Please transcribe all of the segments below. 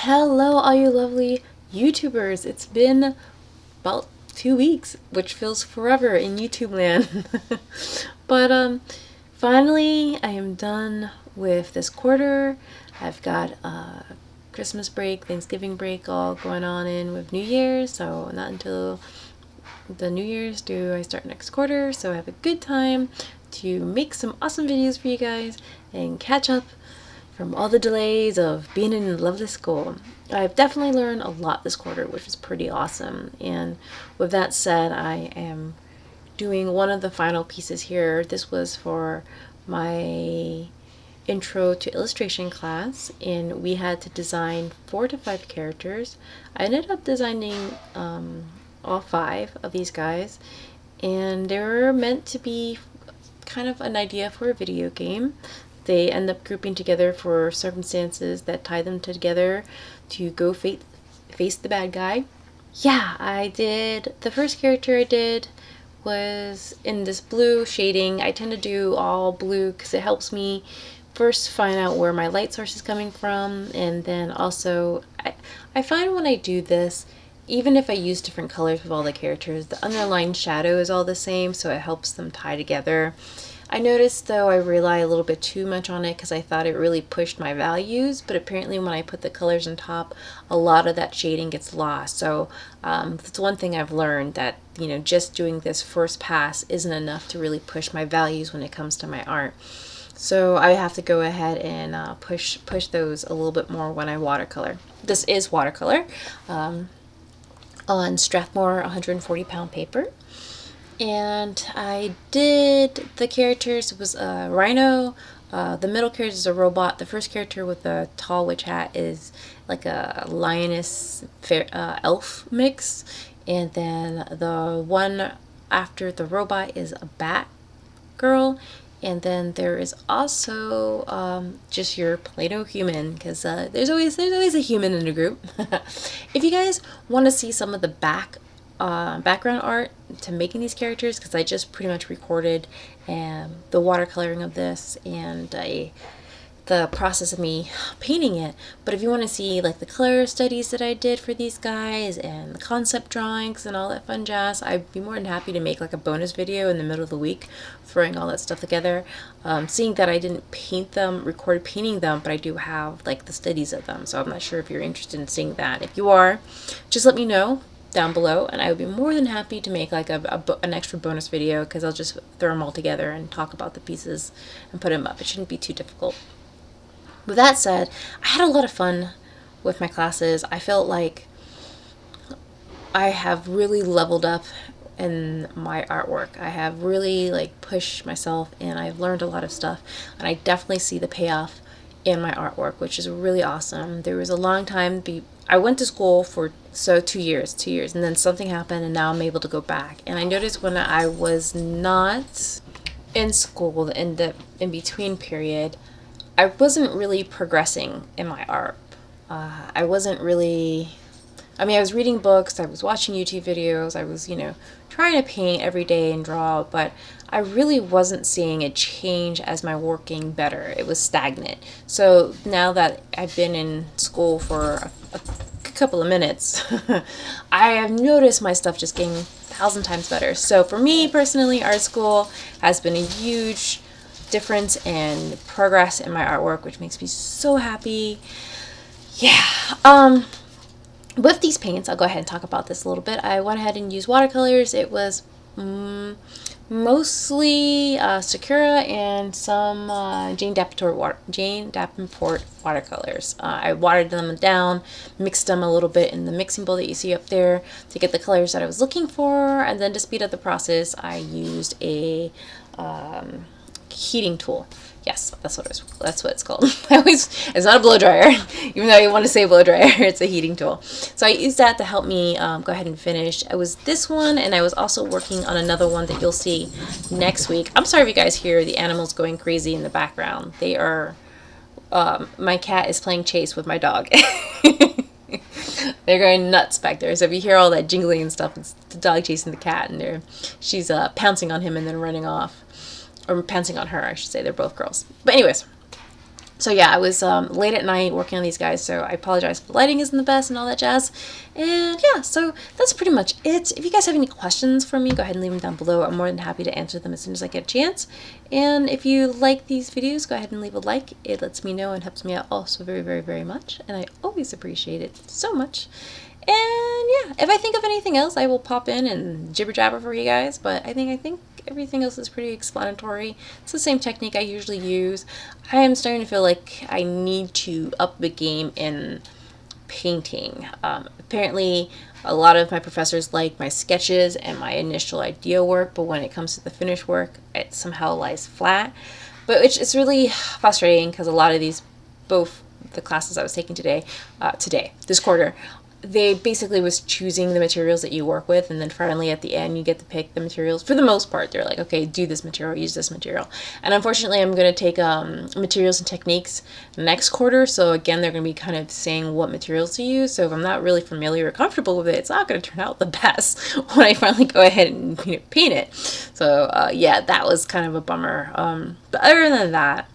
Hello, all you lovely YouTubers. It's been about 2 weeks, which feels forever in YouTube land. But finally, I am done with this quarter. I've got Christmas break, Thanksgiving break all going on in with New Year's, so not until the New Year's do I start next quarter, so I have a good time to make some awesome videos for you guys and catch up from all the delays of being in lovely school. I've definitely learned a lot this quarter, which is pretty awesome. And with that said, I am doing one of the final pieces here. This was for my intro to illustration class, and we had to design 4 to 5 characters. I ended up designing all 5 of these guys, and they were meant to be kind of an idea for a video game. They end up grouping together for circumstances that tie them together to go face the bad guy. Yeah, I did. The first character I did was in this blue shading. I tend to do all blue because it helps me first find out where my light source is coming from, and then also I find when I do this, even if I use different colors with all the characters, the underlying shadow is all the same, so it helps them tie together. I noticed though I rely a little bit too much on it because I thought it really pushed my values, but apparently when I put the colors on top, a lot of that shading gets lost. So that's one thing I've learned, that just doing this first pass isn't enough to really push my values when it comes to my art. So I have to go ahead and push those a little bit more when I watercolor. This is watercolor on Strathmore 140-pound paper. And I did the characters. It was a rhino. The middle character is a robot. The first character with the tall witch hat is like a lioness elf mix. And then the one after the robot is a bat girl. And then there is also just your Play-Doh human, because there's always a human in a group. If you guys want to see some of the background art to making these characters, because I just pretty much recorded the watercoloring of this and the process of me painting it. But if you want to see like the color studies that I did for these guys and the concept drawings and all that fun jazz, I'd be more than happy to make like a bonus video in the middle of the week throwing all that stuff together. Seeing that I didn't record painting them, but I do have like the studies of them, so I'm not sure if you're interested in seeing that. If you are, just let me know down below and I would be more than happy to make like an extra bonus video, because I'll just throw them all together and talk about the pieces and put them up. It shouldn't be too difficult. With that said, I had a lot of fun with my classes. I felt like I have really leveled up in my artwork. I have really like pushed myself and I've learned a lot of stuff, and I definitely see the payoff in my artwork, which is really awesome. There was a long time I went to school for 2 years, and then something happened and now I'm able to go back. And I noticed when I was not in school, in the in-between period, I wasn't really progressing in my art. I wasn't really, I was reading books, I was watching YouTube videos, I was, trying to paint every day and draw, but I really wasn't seeing a change as my work getting better. It was stagnant. So now that I've been in school for a couple of minutes, I have noticed my stuff just getting 1,000 times better. So for me personally, art school has been a huge difference and progress in my artwork, which makes me so happy. Yeah. With these paints, I'll go ahead and talk about this a little bit. I went ahead and used watercolors. It was mostly Sakura and some Jane Davenport watercolors. I watered them down, mixed them a little bit in the mixing bowl that you see up there to get the colors that I was looking for, and then to speed up the process, I used a heating tool. Yes, that's what it's called. It's not a blow dryer, even though I want to say blow dryer. It's a heating tool. So I used that to help me go ahead and finish. It was this one, and I was also working on another one that you'll see next week. I'm sorry if you guys hear the animals going crazy in the background. They are, my cat is playing chase with my dog. They're going nuts back there. So if you hear all that jingling and stuff, it's the dog chasing the cat, and she's pouncing on him and then running off. Or pouncing on her, I should say. They're both girls. But anyways, So yeah, I was late at night working on these guys, so I apologize if the lighting isn't the best and all that jazz. And yeah, so that's pretty much it. If you guys have any questions for me, go ahead and leave them down below. I'm more than happy to answer them as soon as I get a chance. And if you like these videos, go ahead and leave a like. It lets me know and helps me out also very, very, very much. And I always appreciate it so much. And yeah, if I think of anything else, I will pop in and jibber jabber for you guys. But I think everything else is pretty explanatory. It's the same technique I usually use. I am starting to feel like I need to up the game in painting. Apparently, a lot of my professors like my sketches and my initial idea work, but when it comes to the finished work, it somehow lies flat. But it's really frustrating because a lot of these, both the classes I was taking this quarter, they basically was choosing the materials that you work with, and then finally at the end you get to pick the materials. For the most part, they're like, okay, do this material, use this material. And unfortunately, I'm going to take materials and techniques next quarter, so again, they're going to be kind of saying what materials to use. So if I'm not really familiar or comfortable with it, it's not going to turn out the best when I finally go ahead and paint it. So yeah, that was kind of a bummer. But other than that,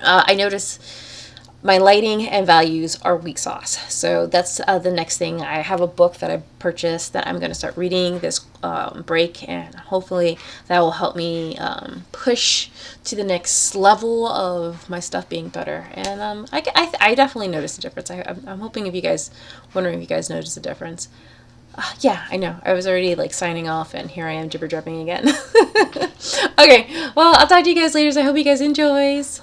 I noticed my lighting and values are weak sauce. So that's the next thing. I have a book that I purchased that I'm going to start reading this break, and hopefully that will help me push to the next level of my stuff being better. And I definitely noticed a difference. I'm hoping if you guys, wondering if you guys notice a difference. Yeah, I know. I was already like signing off, and here I am jibber jabbing again. Okay, well, I'll talk to you guys later. So I hope you guys enjoys.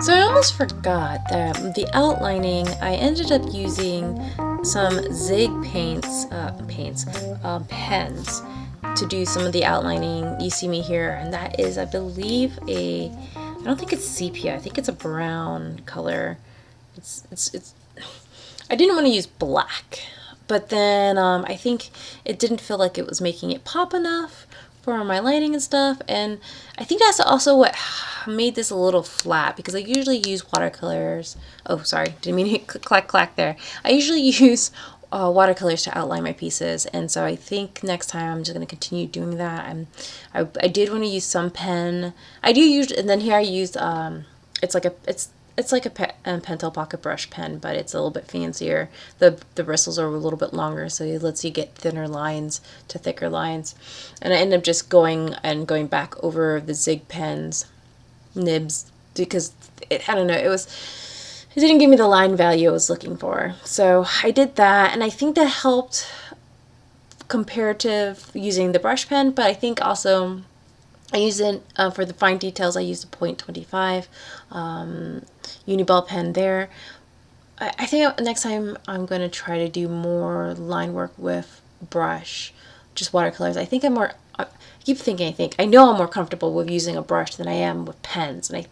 So I almost forgot that the outlining, I ended up using some Zig pens to do some of the outlining. You see me here, and that is, I believe, I don't think it's sepia. I think it's a brown color. It's. I didn't want to use black, but then I think it didn't feel like it was making it pop enough for my lighting and stuff, and I think that's also what made this a little flat, because I usually use watercolors. Oh, sorry, didn't mean to clack clack there. I usually use watercolors to outline my pieces, and so I think next time I'm just going to continue doing that. I did want to use some pen. I do use, and then here I used it's like a Pentel Pocket Brush pen, but it's a little bit fancier. The bristles are a little bit longer, so it lets you get thinner lines to thicker lines. And I ended up just going back over the Zig pens nibs, because I don't know, it didn't give me the line value I was looking for. So I did that, and I think that helped comparative using the brush pen, but I think also I use it for the fine details. I use the .25 Uniball pen there. I think next time I'm going to try to do more line work with brush, just watercolors. I think I keep thinking, I know I'm more comfortable with using a brush than I am with pens, and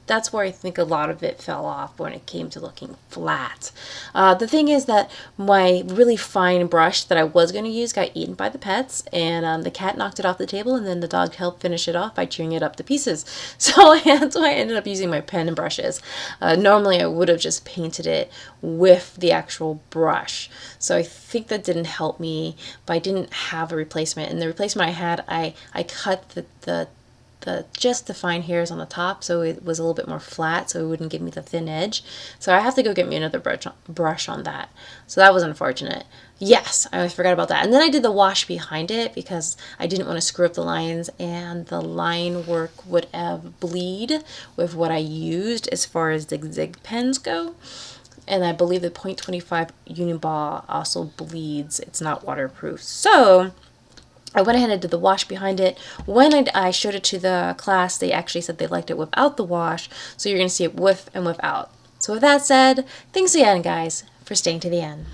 that's where I think a lot of it fell off when it came to looking flat. The thing is that my really fine brush that I was going to use got eaten by the pets, and the cat knocked it off the table, and then the dog helped finish it off by chewing it up to pieces. So that's why I ended up using my pen and brushes. Normally I would have just painted it with the actual brush. So I think that didn't help me, but I didn't have a replacement. And the replacement I had, I cut just the fine hairs on the top, so it was a little bit more flat, so it wouldn't give me the thin edge. So I have to go get me another brush on that. So that was unfortunate. Yes, I always forgot about that. And then I did the wash behind it because I didn't want to screw up the lines, and the line work would have bleed with what I used as far as the Zig pens go. And I believe the .25 Uniball also bleeds. It's not waterproof. So I went ahead and did the wash behind it. When I showed it to the class, they actually said they liked it without the wash, so you're going to see it with and without. So with that said, thanks again, guys, for staying to the end.